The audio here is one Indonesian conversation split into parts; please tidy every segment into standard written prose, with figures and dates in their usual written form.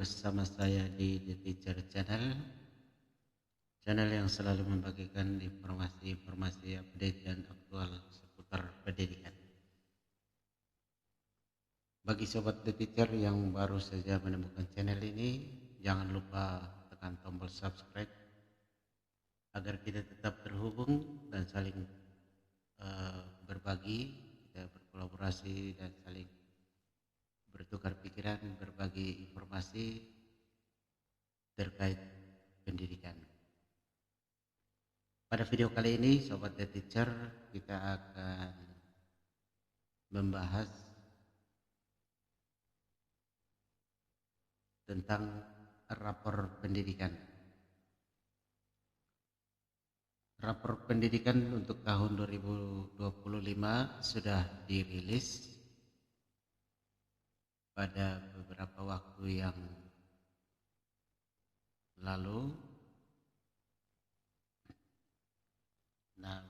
bersama saya di The Teacher Channel, channel yang selalu membagikan informasi-informasi update dan aktual seputar pendidikan. Bagi sobat The Teacher yang baru saja menemukan channel ini, jangan lupa tekan tombol subscribe agar kita tetap terhubung dan saling berbagi, kita berkolaborasi dan saling bertukar pikiran, berbagi informasi terkait pendidikan. Pada video kali ini, Sobat The Teacher, kita akan membahas tentang rapor pendidikan. Rapor pendidikan untuk tahun 2025 sudah dirilis pada beberapa waktu yang lalu. Nah,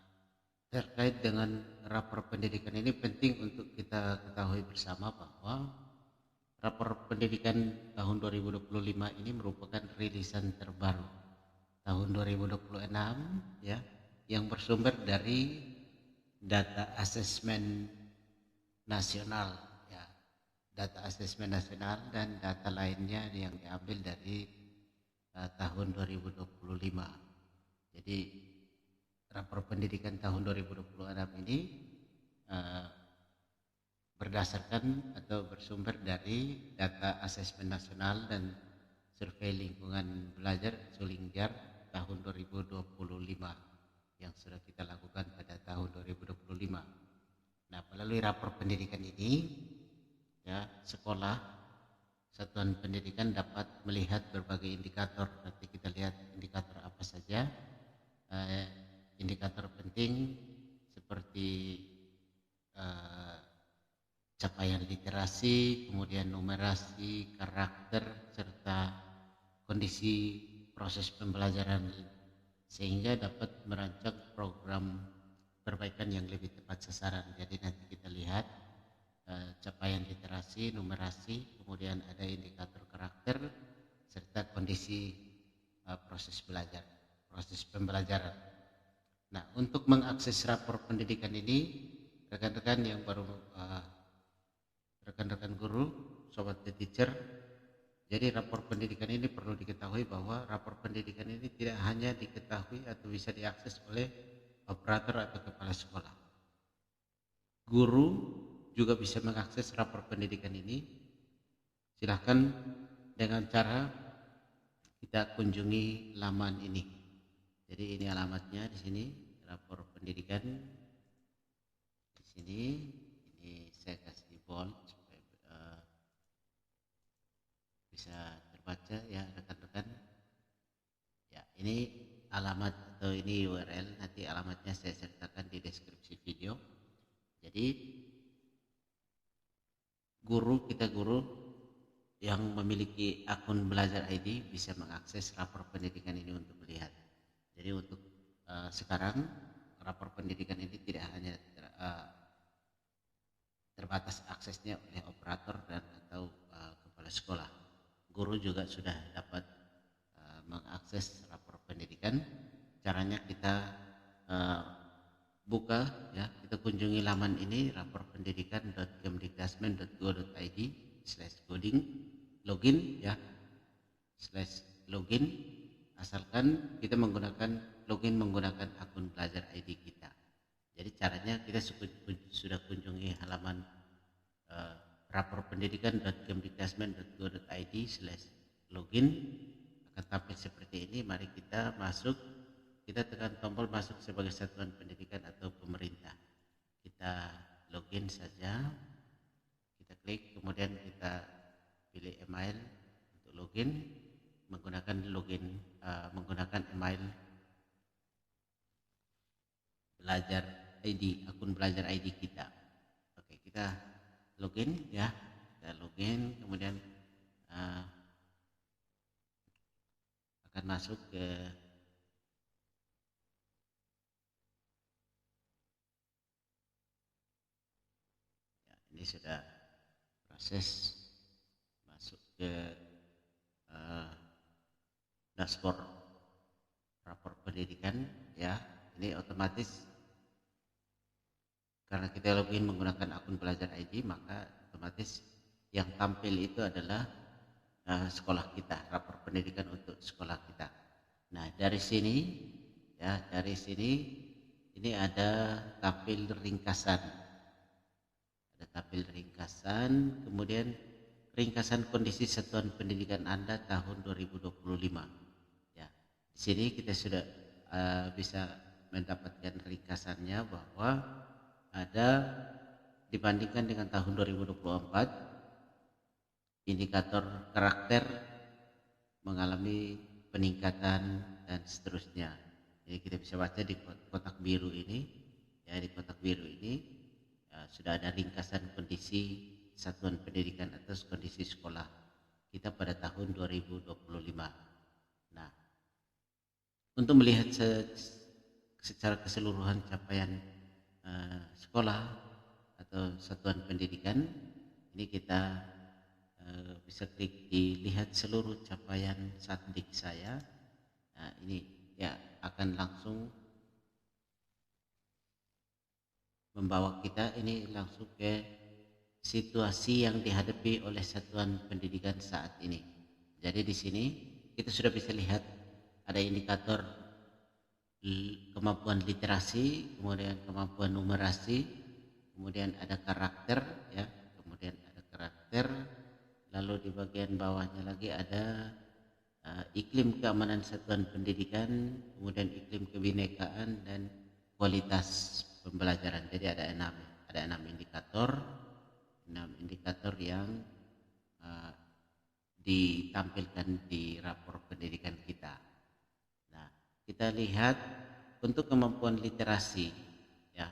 terkait dengan rapor pendidikan ini penting untuk kita ketahui bersama bahwa rapor pendidikan tahun 2025 ini merupakan rilisan terbaru tahun 2026 ya, yang bersumber dari data asesmen nasional ya, data asesmen nasional dan data lainnya yang diambil dari tahun 2025. Jadi rapor pendidikan tahun 2026 ini berdasarkan atau bersumber dari data asesmen nasional dan survei lingkungan belajar Sulingjar tahun 2025 yang sudah kita lakukan pada tahun 2025. Nah, melalui rapor pendidikan ini ya, sekolah satuan pendidikan dapat melihat berbagai indikator. Nanti kita lihat indikator apa saja. Indikator penting seperti capaian literasi, kemudian numerasi, karakter, serta kondisi proses pembelajaran, sehingga dapat merancang program perbaikan yang lebih tepat sasaran. Jadi nanti kita lihat capaian literasi, numerasi, kemudian ada indikator karakter, serta kondisi proses pembelajaran. Nah, untuk mengakses rapor pendidikan ini, rekan-rekan yang baru rekan-rekan guru, Sobat The Teacher, jadi rapor pendidikan ini perlu diketahui bahwa rapor pendidikan ini tidak hanya diketahui atau bisa diakses oleh operator atau kepala sekolah. Guru juga bisa mengakses rapor pendidikan ini. Silahkan dengan cara kita kunjungi laman ini. Jadi ini alamatnya di sini, rapor pendidikan. Di sini, ini saya kasih bold supaya bisa terbaca ya rekan-rekan. Ya, ini alamat atau ini URL, nanti alamatnya saya sertakan di deskripsi video. Jadi guru yang memiliki akun Belajar ID bisa mengakses rapor pendidikan ini untuk melihat. Jadi untuk sekarang rapor pendidikan ini tidak hanya terbatas aksesnya oleh operator dan atau kepala sekolah. Guru juga sudah dapat mengakses rapor pendidikan. Caranya kita buka ya, kita kunjungi laman ini, raporpendidikan.kemdikdasmen.go.id/coding, login ya, /login, asalkan kita login menggunakan akun Belajar ID kita. Jadi caranya kita sudah kunjungi halaman raporpendidikan.kemdikdasmen.go.id/login, akan tampil seperti ini. Mari kita masuk, kita tekan tombol masuk sebagai satuan pendidikan atau pemerintah. Kita login saja, kita klik, kemudian kita pilih email untuk login, menggunakan email Belajar ID, akun Belajar ID kita. Oke, kita login ya, kita login, kemudian akan masuk ke ya, ini sudah proses masuk ke dashboard rapor pendidikan, ya. Ini otomatis karena kita login menggunakan akun Pelajar ID, maka otomatis yang tampil itu adalah sekolah kita, rapor pendidikan untuk sekolah kita. Nah, dari sini ini ada tampil ringkasan. Ada tampil ringkasan, kemudian ringkasan kondisi satuan pendidikan Anda tahun 2025. Ya, di sini kita sudah bisa mendapatkan ringkasannya bahwa ada dibandingkan dengan tahun 2024 indikator karakter mengalami peningkatan dan seterusnya. Jadi kita bisa baca di kotak biru ini, ya, di kotak biru ini sudah ada ringkasan kondisi satuan pendidikan atau kondisi sekolah kita pada tahun 2025. Nah, untuk melihat secara keseluruhan capaian sekolah atau satuan pendidikan, ini kita bisa klik dilihat seluruh capaian Satdik saya. Nah, ini ya akan langsung membawa kita ini langsung ke situasi yang dihadapi oleh satuan pendidikan saat ini. Jadi di sini kita sudah bisa lihat ada indikator kemampuan literasi, kemudian kemampuan numerasi, kemudian ada karakter, ya, kemudian ada karakter. Lalu di bagian bawahnya lagi ada iklim keamanan satuan pendidikan, kemudian iklim kebinekaan dan kualitas pembelajaran. Jadi ada enam indikator yang ditampilkan di rapor pendidikan kita. Nah, kita lihat untuk kemampuan literasi, ya.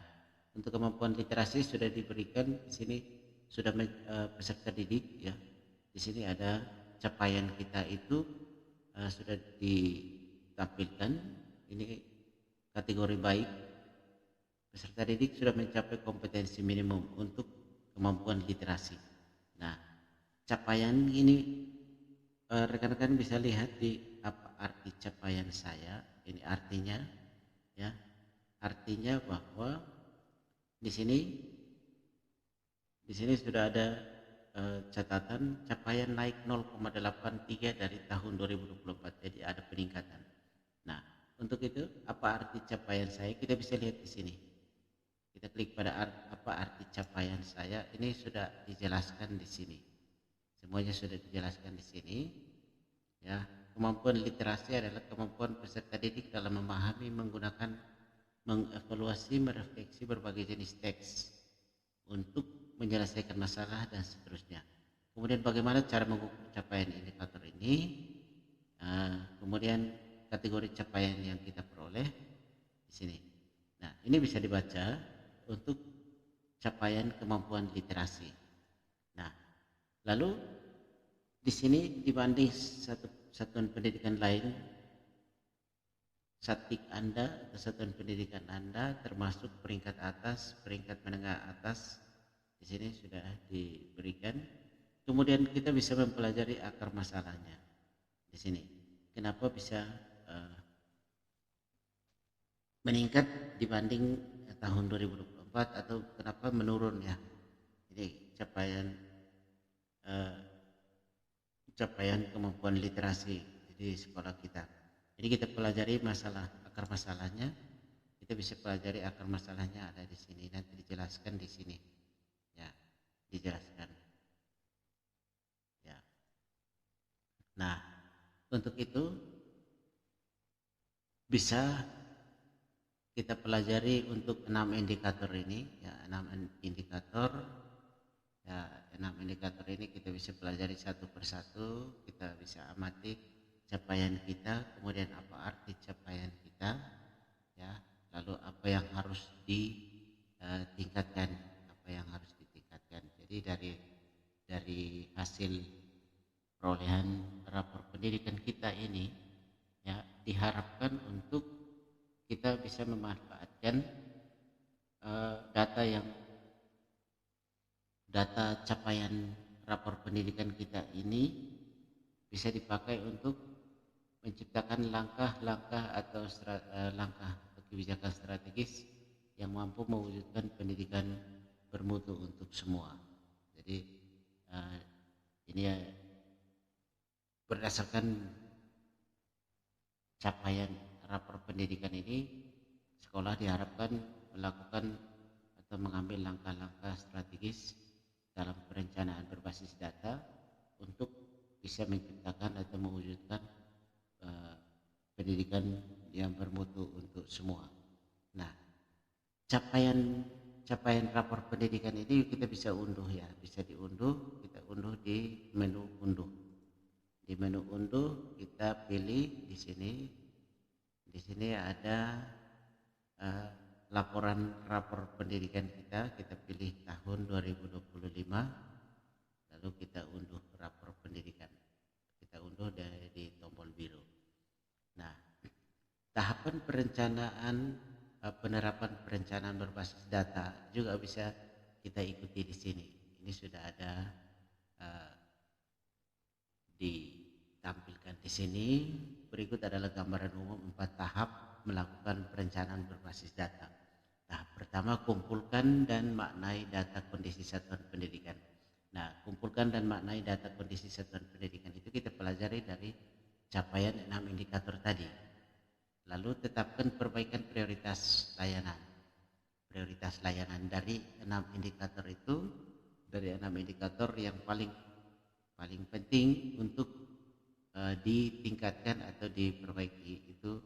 Untuk kemampuan literasi sudah diberikan di sini, sudah peserta didik, ya. Di sini ada capaian kita itu sudah ditampilkan. Ini kategori baik. Peserta didik sudah mencapai kompetensi minimum untuk kemampuan literasi. Nah, capaian ini rekan-rekan bisa lihat di apa arti capaian saya. Ini artinya, ya, artinya bahwa di sini sudah ada catatan capaian naik 0,83 dari tahun 2024. Jadi ada peningkatan. Nah, untuk itu apa arti capaian saya? Kita bisa lihat di sini. Kita klik pada apa arti capaian saya. Ini sudah dijelaskan di sini. Semuanya sudah dijelaskan di sini. Ya, kemampuan literasi adalah kemampuan peserta didik dalam memahami, menggunakan, mengevaluasi, merefleksi berbagai jenis teks untuk menyelesaikan masalah dan seterusnya. Kemudian bagaimana cara mengukur capaian indikator ini? Kemudian kategori capaian yang kita peroleh di sini. Nah, ini bisa dibaca untuk capaian kemampuan literasi. Nah, lalu di sini dibanding satuan pendidikan lain, Satdik Anda atau satuan pendidikan Anda termasuk peringkat atas, peringkat menengah atas, di sini sudah diberikan. Kemudian kita bisa mempelajari akar masalahnya di sini. Kenapa bisa meningkat dibanding tahun 2024 atau kenapa menurun, ya? Ini capaian kemampuan literasi di sekolah kita. Jadi kita pelajari akar masalahnya. Kita bisa pelajari akar masalahnya ada di sini, nanti dijelaskan di sini. Ya, dijelaskan. Ya. Nah, untuk itu bisa kita pelajari untuk 6 indikator ini, ya, 6 indikator. Ya, 6 indikator ini kita bisa pelajari satu persatu, kita bisa amati capaian kita, kemudian apa arti capaian kita, ya, lalu apa yang harus ditingkatkan, Jadi dari hasil perolehan rapor pendidikan kita ini, ya, diharapkan untuk kita bisa memanfaatkan data capaian rapor pendidikan kita ini bisa dipakai untuk menciptakan langkah-langkah atau langkah atau kebijakan strategis yang mampu mewujudkan pendidikan bermutu untuk semua. Jadi ini berdasarkan capaian rapor pendidikan ini, sekolah diharapkan melakukan atau mengambil langkah-langkah strategis dalam perencanaan berbasis data untuk bisa menciptakan atau mewujudkan pendidikan yang bermutu untuk semua. Nah, capaian rapor pendidikan ini kita bisa unduh ya, bisa diunduh, kita unduh di menu unduh. Di menu unduh kita pilih di sini. Di sini ada laporan rapor pendidikan kita pilih tahun 2025, lalu kita unduh rapor pendidikan. Kita unduh di tombol biru. Nah, tahapan perencanaan penerapan perencanaan berbasis data juga bisa kita ikuti di sini. Ini sudah ada ditampilkan di sini. Berikut adalah gambaran umum 4 tahap melakukan perencanaan berbasis data. Tahap pertama, kumpulkan dan maknai data kondisi satuan pendidikan. Nah, kumpulkan dan maknai data kondisi satuan pendidikan itu kita pelajari dari capaian 6 indikator tadi. Lalu tetapkan perbaikan prioritas layanan. Prioritas layanan dari 6 indikator itu, dari 6 indikator yang paling penting untuk ditingkatkan atau diperbaiki itu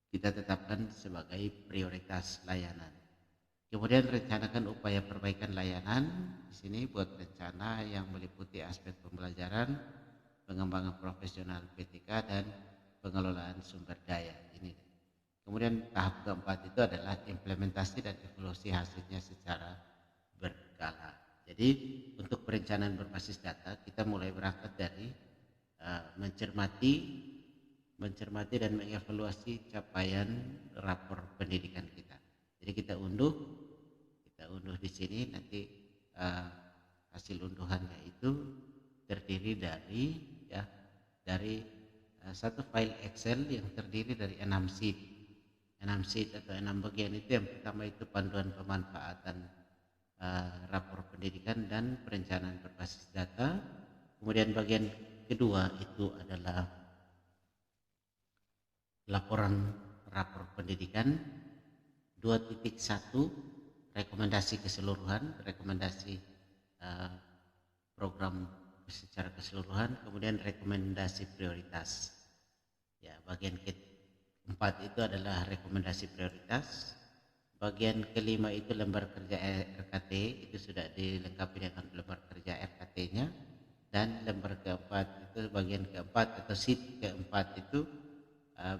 kita tetapkan sebagai prioritas layanan. Kemudian rencanakan upaya perbaikan layanan. Di sini buat rencana yang meliputi aspek pembelajaran, pengembangan profesional PTK dan pengelolaan sumber daya. Ini. Kemudian tahap keempat itu adalah implementasi dan evaluasi hasilnya secara berkala. Jadi untuk perencanaan berbasis data kita mulai berangkat dari mencermati dan mengevaluasi capaian rapor pendidikan kita. Jadi kita unduh di sini. Nanti hasil unduhannya itu terdiri dari satu file Excel yang terdiri dari 6 sheet. 6 sheet atau 6 bagian itu, yang pertama itu panduan pemanfaatan rapor pendidikan dan perencanaan berbasis data. Kemudian bagian kedua itu adalah laporan rapor pendidikan. 2.1 rekomendasi keseluruhan, rekomendasi program secara keseluruhan. Kemudian rekomendasi prioritas. Ya, bagian keempat itu adalah rekomendasi prioritas. Bagian kelima itu lembar kerja RKT, itu sudah dilengkapi dengan lembar kerja RKT-nya. Dan lembar keempat itu, bagian keempat atau sheet keempat itu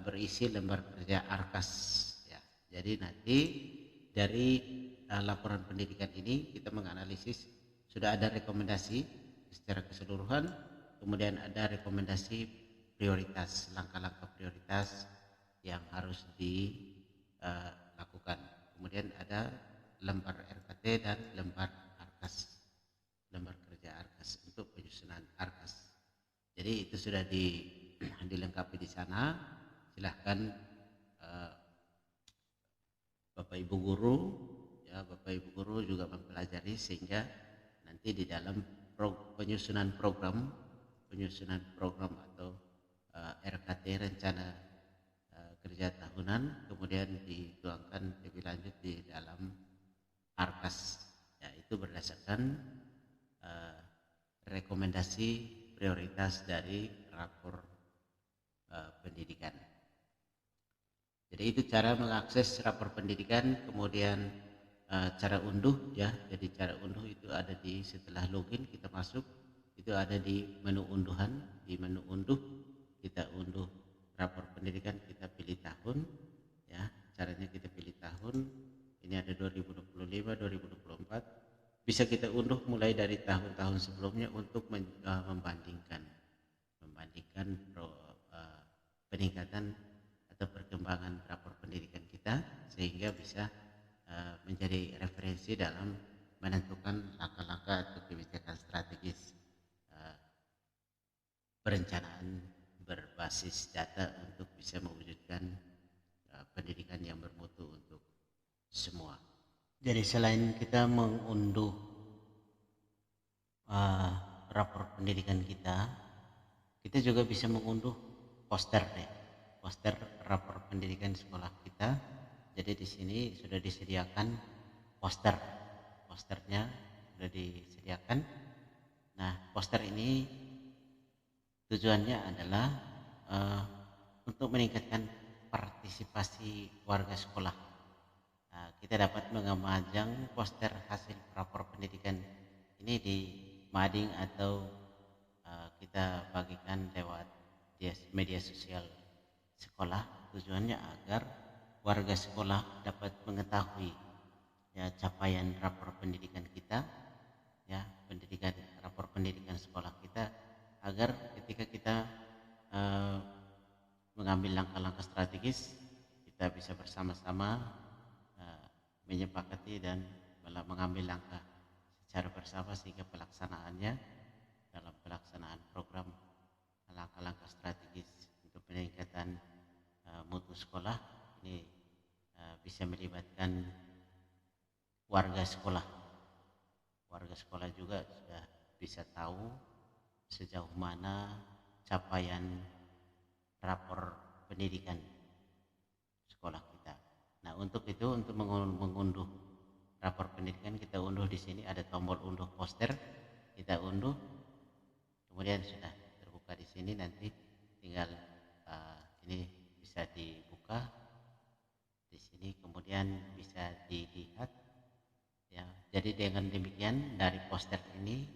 berisi lembar kerja ARKAS. Ya, jadi nanti dari laporan pendidikan ini kita menganalisis sudah ada rekomendasi secara keseluruhan, kemudian ada rekomendasi prioritas, langkah-langkah prioritas yang harus dilakukan. Kemudian ada lembar RKT dan lembar ARKAS, lembar kerja ARKAS untuk penyusunan ARKAS. Jadi itu sudah dilengkapi di sana. Silahkan Bapak Ibu Guru juga mempelajari, sehingga nanti di dalam penyusunan program atau RKT, rencana kerja tahunan, kemudian dituangkan lebih lanjut di dalam ARKAS. Ya, itu berdasarkan rekomendasi prioritas dari rapor pendidikan. Jadi itu cara mengakses rapor pendidikan. Kemudian cara unduh ya. Jadi cara unduh itu ada di setelah login kita masuk, itu ada di menu unduhan. Di menu unduh kita unduh rapor pendidikan, kita pilih tahun ya. Caranya kita pilih tahun. Ini ada 2025, 2024. Bisa kita unduh mulai dari tahun-tahun sebelumnya untuk membandingkan peningkatan atau perkembangan rapor pendidikan kita, sehingga bisa menjadi referensi dalam menentukan langkah-langkah atau kebijakan strategis perencanaan berbasis data untuk bisa mewujudkan pendidikan yang bermutu untuk semua. Jadi selain kita mengunduh rapor pendidikan kita juga bisa mengunduh poster rapor pendidikan sekolah kita. Jadi di sini sudah disediakan posternya sudah disediakan. Nah, poster ini tujuannya adalah untuk meningkatkan partisipasi warga sekolah. Nah, kita dapat memajang poster hasil rapor pendidikan ini di mading atau kita bagikan lewat media sosial sekolah. Tujuannya agar warga sekolah dapat mengetahui ya capaian rapor pendidikan kita, ya rapor pendidikan sekolah kita, agar ketika kita mengambil langkah-langkah strategis kita bisa bersama-sama menyepakati dan mengambil langkah secara bersama sehingga pelaksanaannya dalam pelaksanaan program langkah-langkah strategis untuk peningkatan mutu sekolah ini bisa melibatkan warga sekolah. Warga sekolah juga sudah bisa tahu sejauh mana capaian rapor pendidikan sekolah kita. Nah, untuk itu, untuk mengunduh rapor pendidikan, kita unduh di sini ada tombol unduh poster, kita unduh, kemudian sudah terbuka di sini. Nanti tinggal ini bisa dibuka di sini, kemudian bisa dilihat. Ya, jadi dengan demikian dari poster ini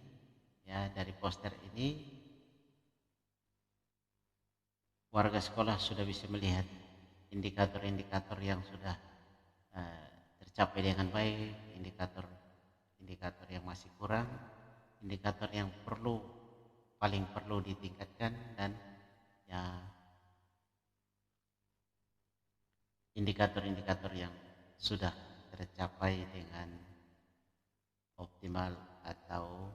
warga sekolah sudah bisa melihat indikator-indikator yang sudah tercapai dengan baik, indikator yang masih kurang, indikator yang paling perlu ditingkatkan, dan ya indikator-indikator yang sudah tercapai dengan optimal atau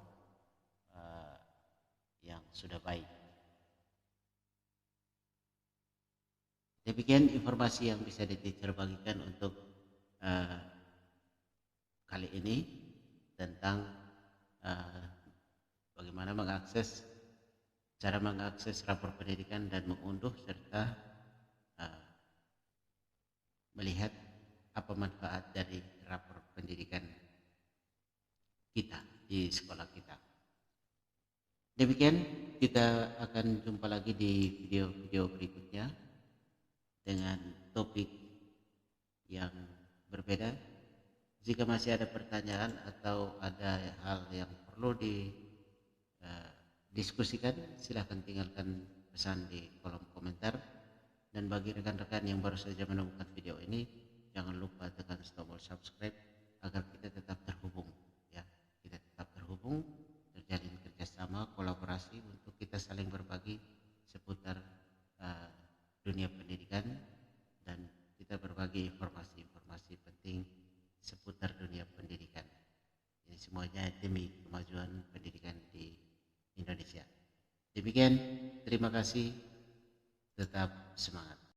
yang sudah baik. Demikian informasi yang bisa di-teacher bagikan untuk kali ini tentang bagaimana cara mengakses rapor pendidikan dan mengunduh serta melihat apa manfaat dari rapor pendidikan kita di sekolah kita. Demikian, kita akan jumpa lagi di video-video berikutnya dengan topik yang berbeda. Jika masih ada pertanyaan atau ada hal yang perlu didiskusikan, silahkan tinggalkan pesan di kolom komentar. Dan bagi rekan-rekan yang baru saja menemukan video ini, jangan lupa tekan tombol subscribe agar kita tetap terhubung. Ya, kita tetap terhubung, terjalin kerjasama, kolaborasi untuk kita saling berbagi seputar dunia pendidikan, dan kita berbagi informasi-informasi penting seputar dunia pendidikan. Ini semuanya demi kemajuan pendidikan di Indonesia. Demikian, terima kasih, tetap semangat.